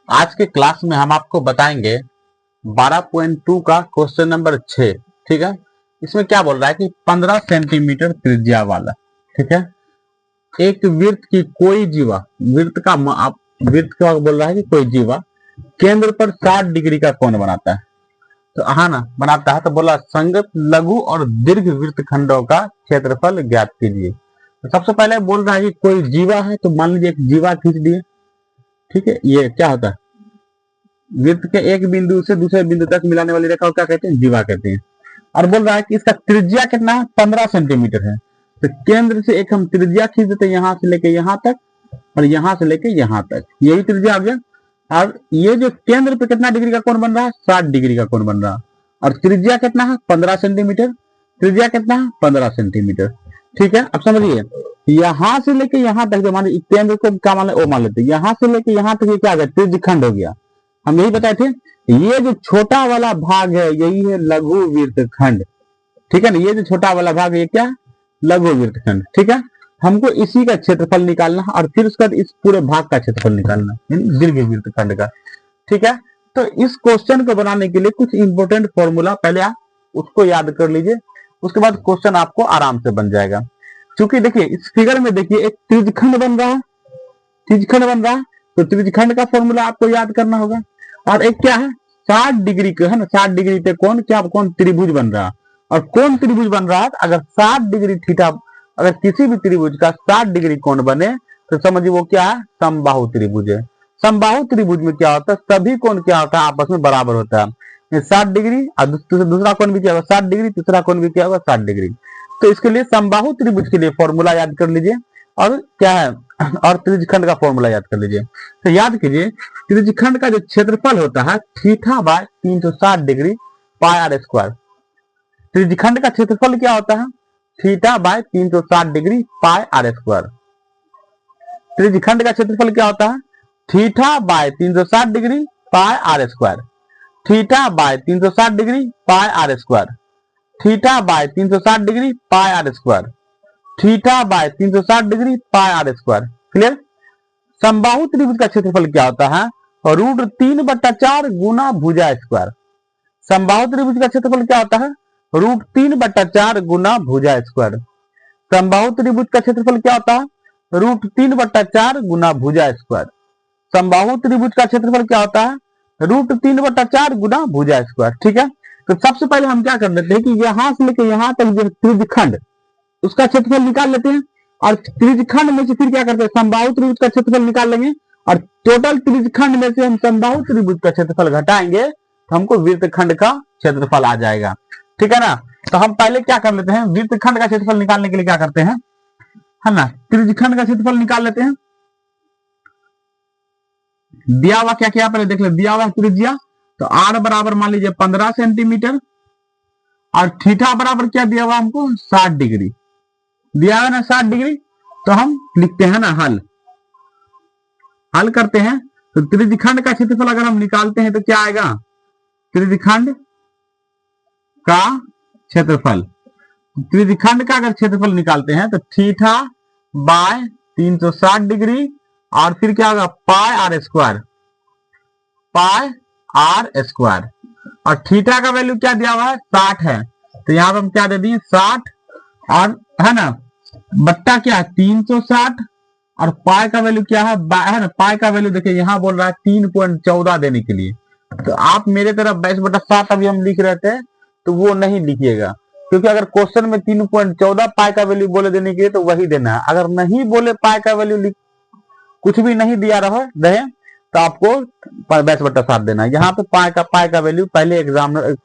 आज के क्लास में हम आपको बताएंगे 12.2 का क्वेश्चन नंबर 6। ठीक है, इसमें क्या बोल रहा है कि 15 सेंटीमीटर त्रिज्या वाला, ठीक है, एक वृत्त की कोई जीवा, वृत्त का बोल रहा है कि कोई जीवा केंद्र पर 60 डिग्री का कोण बनाता है। तो हाँ ना, बनाता है। तो बोला संगत लघु और दीर्घ वृत्त खंडों का क्षेत्रफल ज्ञात कीजिए। तो सबसे पहले बोल रहा है कि कोई जीवा है, तो मान लीजिए एक जीवा खींच दिए। ठीक है, ये क्या होता है, वृत्त के एक बिंदु से दूसरे बिंदु तक मिलाने वाली रेखा को क्या कहते हैं, जीवा कहते हैं। और बोल रहा है कि इसका त्रिज्या कितना है, 15 सेंटीमीटर है। तो केंद्र से एक हम त्रिज्या खींच देते हैं, यहां से लेके यहां तक और यहां से लेके यहां तक, यही त्रिज्या आ गया। और ये जो केंद्र पे कितना डिग्री का कोण बन रहा है, 60 डिग्री का कोण बन रहा है। और त्रिज्या कितना है, 15 सेंटीमीटर। त्रिज्या कितना है, 15 सेंटीमीटर। ठीक है, अब समझिए, यहां से लेके यहां तक, जो मान केंद्र को क्या मान ओ मान लेते, यहां से लेके यहां तक ये क्या आ गया, त्रिज्यखंड हो गया। हम यही बताए थे, ये जो छोटा वाला भाग है यही है लघु वृत्तखंड। ठीक है ना, ये जो छोटा वाला भाग है ये क्या है, लघु वृत्तखंड। ठीक है, हमको इसी का क्षेत्रफल निकालना है और फिर उसका इस पूरे भाग का क्षेत्रफल निकालना है, दीर्घ वृत्तखंड का। ठीक है, तो इस क्वेश्चन को बनाने के लिए कुछ इंपोर्टेंट फॉर्मूला पहले आप उसको याद कर लीजिए, उसके बाद क्वेश्चन आपको आराम से बन जाएगा। क्योंकि देखिए इस फिगर में देखिए एक त्रिज्यखंड बन रहा है, त्रिज्यखंड बन रहा है, तो त्रिज्यखंड का फॉर्मूला आपको याद करना होगा। और एक क्या है, 60 डिग्री का है ना, 60 डिग्री पे कौन क्या कौन त्रिभुज बन रहा है। और कौन त्रिभुज बन रहा है, अगर 60 डिग्री थीटा, अगर किसी भी त्रिभुज का 60 डिग्री कोण बने तो समझिए वो क्या है, समबाहु त्रिभुज है। समबाहु त्रिभुज में क्या होता है, सभी कोण क्या होता है, आपस में बराबर होता है। 60 डिग्री और दूसरा कोण भी क्या होगा, 60 डिग्री, तीसरा कोण भी क्या होगा, 60 डिग्री। तो इसके लिए समबाहु त्रिभुज के लिए फॉर्मूला याद कर लीजिए, और क्या है, और त्रिज्यखंड का फॉर्मूला याद कर लीजिए। तो याद कीजिए, त्रिज्यखंड का जो क्षेत्रफल होता है theta by 360 degree pi R square. त्रिज्यखंड का क्षेत्रफल क्या होता है, theta by 360 degree pi R square. त्रिज्यखंड का क्षेत्रफल क्या होता है, theta by 360 degree pi R square. Theta by 360 degree pi R square. Theta by 360 degree pi R square. Theta by 360 degree pi R square. Clear. समबाहु त्रिभुज का क्षेत्रफल क्या होता है, √3/4 गुना भुजा स्क्वायर। समबाहु त्रिभुज का क्षेत्रफल क्या होता है, √3/4 गुना भुजा स्क्वायर। समबाहु त्रिभुज का क्षेत्रफल क्या होता है, √3/4 गुना भुजा स्क्वायर। समबाहु त्रिभुज का क्षेत्रफल क्या होता है, √3/4 गुना भुजा स्क्वायर। ठीक है, तो सबसे पहले हम क्या कर लेते हैं कि यहां से लेकर यहां तक जो त्रिज्यखंड, उसका क्षेत्रफल निकाल लेते हैं। और त्रिज्यखंड में से फिर क्या करते हैं, समबाहु त्रिभुज का क्षेत्रफल निकाल लेंगे। और टोटल त्रिज्यखंड में से हम समबाहु त्रिभुज का क्षेत्रफल घटाएंगे तो हमको वृत्तखंड का क्षेत्रफल आ जाएगा। ठीक है ना, तो हम पहले क्या कर लेते हैं, वृत्तखंड का क्षेत्रफल निकालने के लिए क्या करते हैं, है ना, त्रिज्यखंड का क्षेत्रफल निकाल लेते हैं। दिया हुआ क्या क्या पहले देख ले, दिया हुआ त्रिज्या, तो आर बराबर मान लीजिए 15 सेंटीमीटर, और थीटा बराबर क्या दिया हुआ हमको, 60 डिग्री दिया है ना, 60 डिग्री। तो हम लिखते हैं ना, हल करते हैं। तो त्रिज्यखंड का क्षेत्रफल अगर हम निकालते हैं तो क्या आएगा, त्रिज्यखंड का क्षेत्रफल, त्रिज्यखंड का अगर क्षेत्रफल निकालते हैं तो थीटा बाय 360 डिग्री और फिर क्या होगा, pi R square, pi R square. और थीटा का वैल्यू क्या दिया हुआ है, 60 है, तो यहां पर हम क्या दे दिए 60, और है ना बट्टा क्या है 360, और पाई का वैल्यू क्या है ना, पाई का वैल्यू देखिए यहां बोल रहा है 3.14 देने के लिए। तो आप मेरे तरफ 22/7 अभी हम लिख रहे थे, तो वो नहीं लिखिएगा, क्योंकि अगर क्वेश्चन में 3.14 पाई का वैल्यू बोले देने के लिए तो वही देना है। अगर नहीं बोले पाई का वैल्यू, कुछ भी नहीं दिया रहे तो आपको 22/7 देना है। यहाँ पे पाई का वैल्यू पहले एग्जामिनर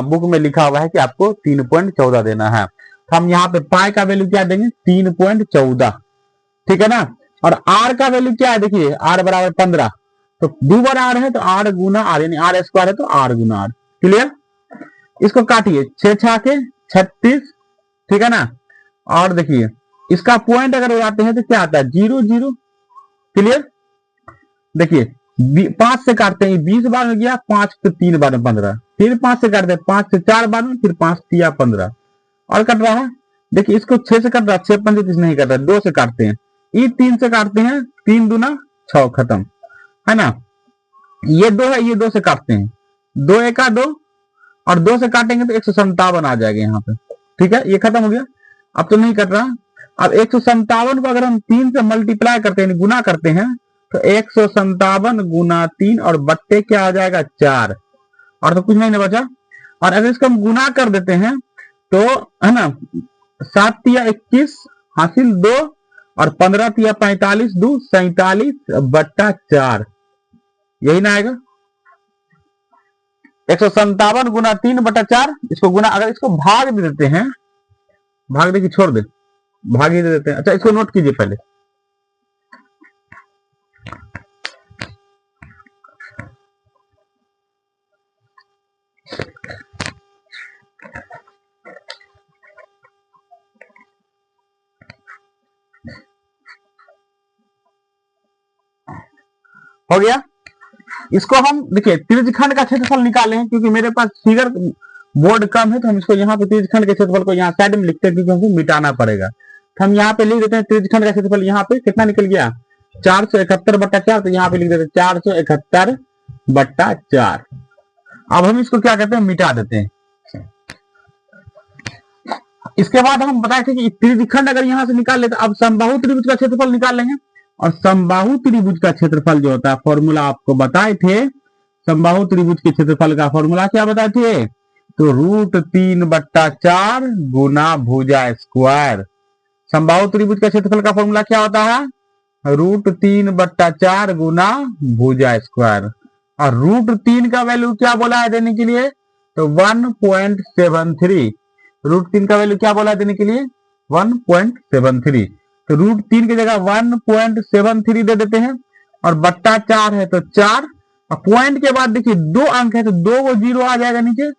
बुक में लिखा हुआ है कि आपको 3.14 देना है। तो हम यहाँ पे पाई का वैल्यू क्या देंगे, 3.14। ठीक है ना, और आर का वैल्यू क्या है, देखिए आर बराबर 15, तो 2 बार आर है तो आर गुना आर, यानी आर स्क्वायर है तो आर गुना आर। क्लियर। इसको काटिए, 6×6 = 36। ठीक है ना, और देखिए इसका पॉइंट अगर लगाते हैं तो क्या आता है, 0 0। क्लियर। देखिए 5 से काटते हैं, 20 बार में गया, 5 से 3 बार में 15, फिर 5 से काटते हैं, 5 से 4 बार में, फिर 5 3 15, और कट रहा है। देखिए इसको 6 से कट रहा है, 6 5 नहीं कट रहा है, 2 से काटते हैं, ये 3 से काटते हैं, 3 दूना 6 खत्म, है ना। ये 2 है, ये 2 से काटते हैं, 2 एका 2 और 2 से काटेंगे तो 157 आ जाएगा यहाँ पे। ठीक है, ये खत्म हो गया, अब तो नहीं कट रहा। अब 157 को अगर हम 3 से मल्टीप्लाई करते हैं, गुना करते हैं, तो 157 गुना 3 और बट्टे क्या आ जाएगा 4, और तो कुछ नहीं बचा। और अगर इसको हम गुना कर देते हैं तो है ना, 7 तिया 21 हासिल 2 और 15 तिया 45 2 47 बट्टा 4, यही ना आएगा। 157 गुना 3 बटा 4, इसको गुना, अगर इसको भाग दे देते हैं, भाग दे कि छोड़ दे, भाग ही दे देते हैं। अच्छा, इसको नोट कीजिए पहले। हो गया। इसको हम देखिए त्रिज्यखंड का क्षेत्रफल निकाले हैं, क्योंकि मेरे पास फिगर बोर्ड कम है तो हम इसको यहाँ पे त्रिज्यखंड के क्षेत्रफल को यहाँ साइड में लिखते हैं, क्योंकि हमको मिटाना पड़ेगा। तो हम यहाँ पे लिख देते हैं त्रिज्यखंड का क्षेत्रफल, यहाँ पे कितना निकल गया 471 बट्टा 4, तो यहाँ पे लिख देते हैं 471 बट्टा 4। अब हम इसको क्या करते हैं, मिटा देते हैं। इसके बाद हम बताए थे कि त्रिज्यखंड अगर यहाँ से निकाल लेते, अब समबाहु त्रिभुज का क्षेत्रफल निकाल लेंगे। और समबाहु त्रिभुज का क्षेत्रफल जो होता है, फॉर्मूला आपको बताए थे, समबाहु त्रिभुज के क्षेत्रफल का फॉर्मूला क्या बताए थे, तो √3 बट्टा 4 गुना भुजा स्क्वायर। समबाहु त्रिभुज का क्षेत्रफल का फॉर्मूला क्या होता है, √3 बट्टा 4 गुना भुजा स्क्वायर। और √3 का वैल्यू क्या बोला है देने के लिए, तो 1.73। √3 का वैल्यू क्या बोला है देने के लिए, 1.73। तो √3 की जगह 1.73 दे देते हैं, और बट्टा 4 है तो 4, और पॉइंट के बाद देखिए 2 अंक है तो 2 को 0 आ जाएगा नीचे।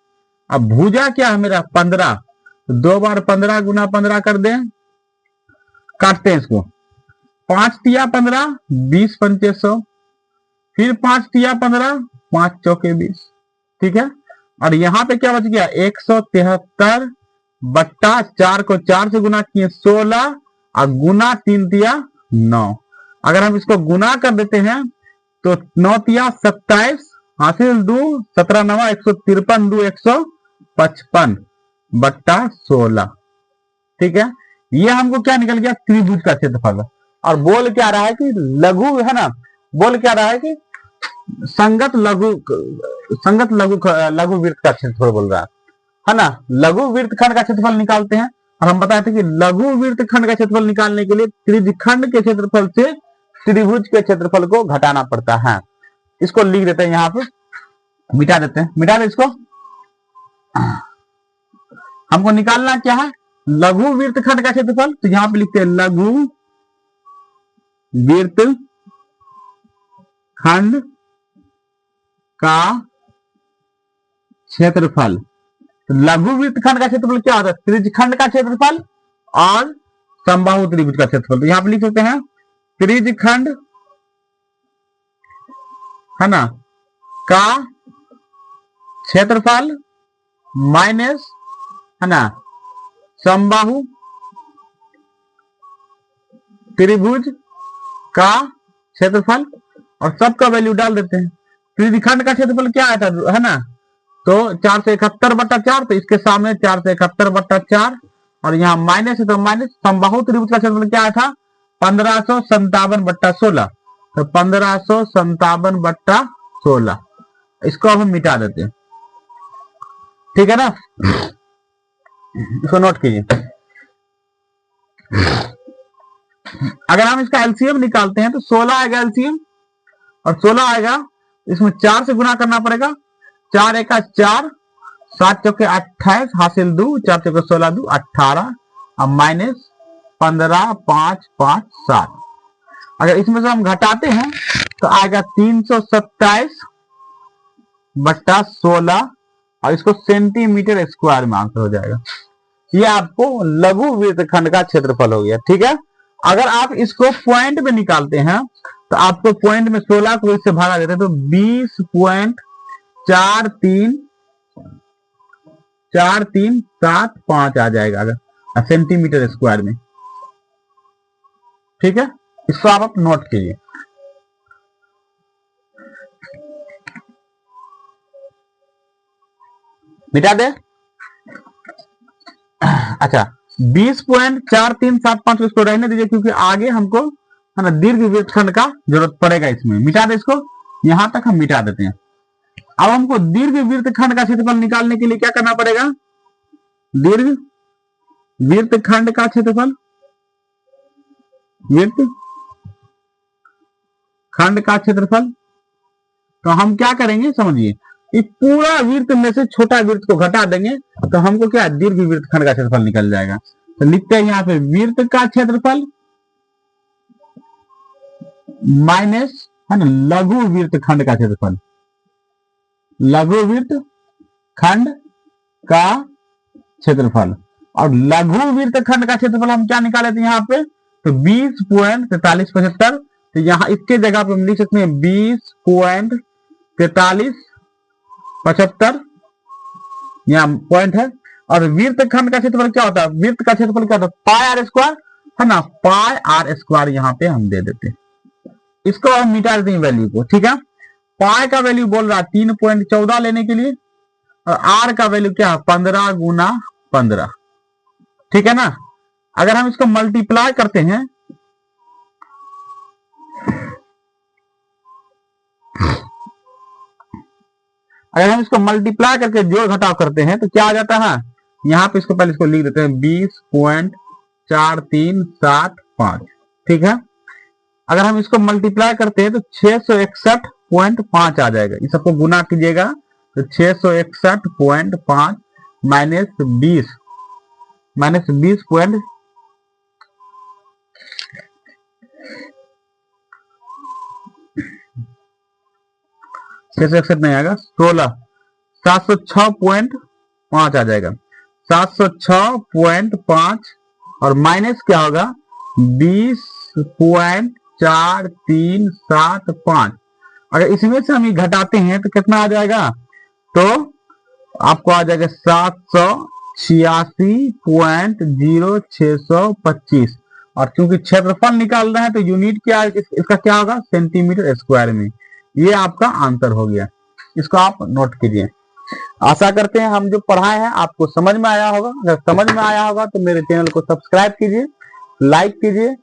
अब भुजा क्या है मेरा 15, तो 2 बार 15 गुना 15 कर दें, काटते हैं इसको, 5 तिया 15 20 पंचे 100, फिर 5 तिया 15 5 चौके 20। ठीक है, और यहाँ पे क्या बच गया 173 बट्टा 4 को 4 से गुना किए 16 और गुना 3 तिया 9। अगर हम इसको गुना कर देते हैं तो 9 तिया 27 हासिल 2 17 9 153 2 155 बट्टा 16। ठीक है, ये हमको क्या निकल गया, त्रिभुज का क्षेत्रफल। और बोल क्या रहा है कि लघु, है ना, बोल क्या रहा है कि संगत लघु लघु वृत्त का क्षेत्रफल बोल रहा है ना। लघु वृत्तखंड का क्षेत्रफल निकालते हैं, और हम बताए थे कि लघु वृत्तखंड का क्षेत्रफल निकालने के लिए त्रिज्यखंड के क्षेत्रफल से त्रिभुज के क्षेत्रफल को घटाना पड़ता है। इसको लिख देते हैं यहाँ पे, मिटा देते हैं, मिटा दे इसको। हमको निकालना क्या है, लघु वृत्तखंड का क्षेत्रफल, तो यहाँ पे लिखते हैं लघु वृत्तखंड का क्षेत्रफल। तो लघु वृत्तखंड का क्षेत्रफल क्या होता है, त्रिज्यखंड का क्षेत्रफल और समबाहु त्रिभुज का क्षेत्रफल। तो यहां पे लिख सकते हैं त्रिज्यखंड, है ना, का क्षेत्रफल माइनस, है ना, समबाहु त्रिभुज का क्षेत्रफल, और सबका वैल्यू डाल देते हैं। त्रिज्यखंड का क्षेत्रफल क्या आया था, है ना, तो 471 बट्टा 4, तो इसके सामने 471 बट्टा 4, और यहाँ माइनस है तो माइनस। समबाहु त्रिभुज का क्षेत्रफल क्या आया था 1557 बट्टा 16, तो 1557 बट्टा 16। इसको अब हम मिटा देते हैं, ठीक है ना, इसको नोट कीजिए। अगर हम इसका एलसीएम निकालते हैं तो 16 आएगा एलसीएम, और 16 आएगा, इसमें 4 से गुना करना पड़ेगा, 4 एका 4 7 चौके 28 हासिल 2 4 चौके 16 2 18 और माइनस 15 5 5 7। अगर इसमें से हम घटाते हैं तो आएगा 327 बट्टा 16, और इसको सेंटीमीटर स्क्वायर में आंसर हो जाएगा। ये आपको लघु वृत्तखंड का क्षेत्रफल हो गया। ठीक है, अगर आप इसको पॉइंट में निकालते हैं तो आपको पॉइंट में 16 को इससे भागा देते हैं तो 20.4375 आ जाएगा अगर सेंटीमीटर स्क्वायर में। ठीक है, इसको आप नोट कीजिए। मिटा दे। अच्छा 20.4375 इसको रहने दीजिए, क्योंकि आगे हमको है ना दीर्घ वृत्तखंड का जरूरत पड़ेगा इसमें। मिटा दे इसको, यहां तक हम मिटा देते हैं। अब हमको दीर्घ वृत्तखंड का क्षेत्रफल निकालने के लिए क्या करना पड़ेगा? दीर्घ वृत्तखंड का क्षेत्रफल, वृत्त खंड का क्षेत्रफल। तो हम क्या करेंगे समझिए, इस पूरा वृत्त में से छोटा वृत्त को घटा देंगे तो हमको क्या दीर्घ वृत्तखंड का क्षेत्रफल निकल जाएगा। तो लिखते हैं यहाँ पे वृत्त का क्षेत्रफल माइनस है ना लघु वृत्तखंड का क्षेत्रफल। लघु वृत्तखंड का क्षेत्रफल और लघु वृत्तखंड का क्षेत्रफल हम क्या निकाले थे यहाँ पे? तो 20.4375। तो यहाँ इसके जगह पे हम लिख सकते हैं 20.4375 यहाँ पॉइंट है। और वृत्तखंड का क्षेत्रफल क्या होता है? वृत्त का क्षेत्रफल क्या होता है? पाई आर स्क्वायर है ना, पाई आर स्क्वायर यहाँ पे हम दे देते हैं। इसको हम मिटा देते हैं वैल्यू को, ठीक है। पाई का वैल्यू बोल रहा है 3.14 लेने के लिए, और आर का वैल्यू क्या है? 15 गुना 15, ठीक है ना। अगर हम इसको मल्टीप्लाई करते हैं करके जोड़ घटाव करते हैं तो क्या आ जाता है? यहाँ पे इसको पहले इसको लिख देते हैं 20.4375, ठीक है। अगर हम इसको मल्टीप्लाई करते हैं तो 661.5 आ जाएगा। इस सबको गुना कीजिएगा तो 661.5 माइनस 20 पॉइंट 661 नहीं आएगा, 706.5 आ जाएगा। 706.5 और माइनस क्या होगा? 20.4375। अगर इसमें से हम ये घटाते हैं तो कितना आ जाएगा? तो आपको आ जाएगा 786.0625। और क्योंकि क्षेत्रफल निकाल रहे हैं तो यूनिट क्या है इसका? क्या होगा? सेंटीमीटर स्क्वायर में। ये आपका आंसर हो गया, इसको आप नोट कीजिए। आशा करते हैं हम जो पढ़ाए हैं आपको समझ में आया होगा। अगर समझ में आया होगा तो मेरे चैनल को सब्सक्राइब कीजिए, लाइक कीजिए